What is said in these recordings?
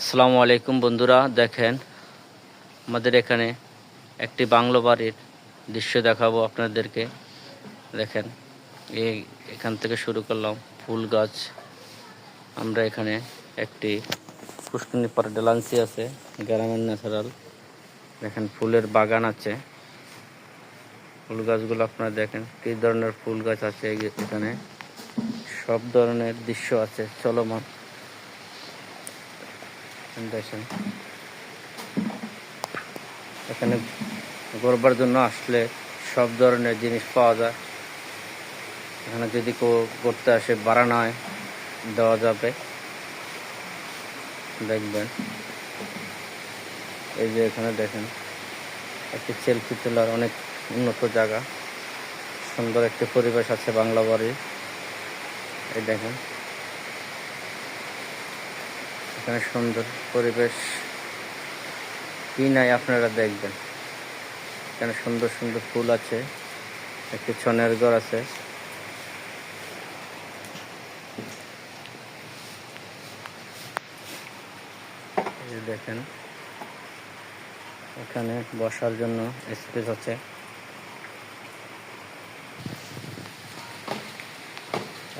আসসালামু আলাইকুম বন্ধুরা, দেখেন আমাদের এখানে একটি বাংলো বাড়ির দৃশ্য দেখাবো আপনাদেরকে। দেখেন এখান থেকে শুরু করলাম ফুল গাছ। আমরা এখানে একটি পুষ্করণী পাড় ডেলান্সি আছে, গ্রামের ন্যাচারাল। দেখেন ফুলের বাগান আছে, ফুল গাছগুলো আপনারা দেখেন কী ধরনের ফুল গাছ আছে এখানে, সব ধরনের দৃশ্য আছে চলমান। দেখেন এখানে ঘুরবার জন্য আসলে সব ধরনের জিনিস পাওয়া যায়। এখানে যদি কেউ ঘুরতে আসে ভাড়া নয় দেওয়া যাবে। দেখবেন এই যে এখানে দেখেন একটি সেলফি তোলার অনেক উন্নত জায়গা, সুন্দর একটি পরিবেশ আছে বাংলা বাড়ির। এই দেখেন এখানে সুন্দর পরিবেশ, কি নাই আপনারা দেখবেন। এখানে সুন্দর সুন্দর ফুল আছে, একটি ছনের ঘর আছে। এই দেখেন এখানে বসার জন্য স্পেস আছে।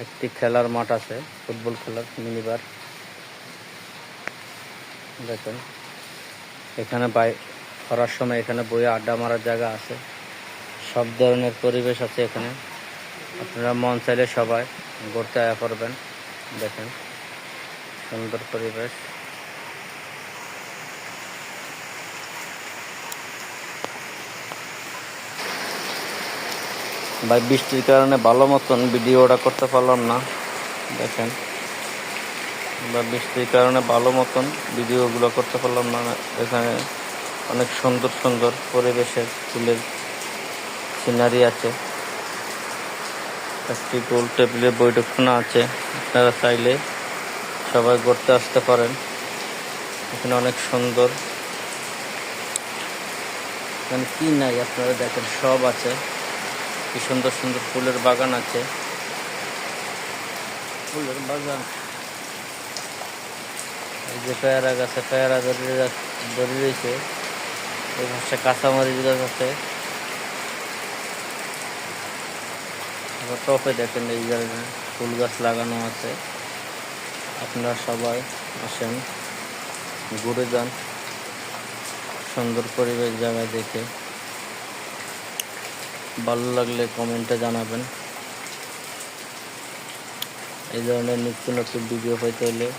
একটি খেলার মাঠ আছে, ফুটবল খেলার মিনিবার। দেখেন এখানে খরার সময় এখানে বইয়ে আড্ডা মারার জায়গা আছে, সব ধরনের পরিবেশ আছে এখানে। আপনারা মন চাইলে সবাই ঘুরতে আয়া করবেন। দেখেন সুন্দর পরিবেশ। ভাই বৃষ্টির কারণে ভালো মতন ভিডিওটা করতে পারলাম না। দেখেন বা বৃষ্টির কারণে ভালো মতন ভিডিওগুলো করতে পারলাম না। এখানে অনেক সুন্দর সুন্দর পরিবেশের ফুলের সিনারি আছে। একটি গোল টেবিলের বৈঠকখানা আছে, আপনারা চাইলে সবাই ঘুরতে আসতে পারেন। এখানে অনেক সুন্দর, এখানে কি নাই আপনারা দেখেন সব আছে। কি সুন্দর সুন্দর ফুলের বাগান আছে, ফুলের বাগান। এই যে পেয়ারা গাছে পেয়ারা ধরে রয়েছে, এই পাশে কাঁচামরিচ গাছ আছে। টপে দেখেন এই জায়গায় ফুল গাছ লাগানো আছে। আপনারা সবাই আসেন, ঘুরে যান, সুন্দর পরিবেশ জায়গায় দেখে। ভালো লাগলে কমেন্টে জানাবেন। এই ধরনের নিত্য নতুন ভিডিও পেতে হলে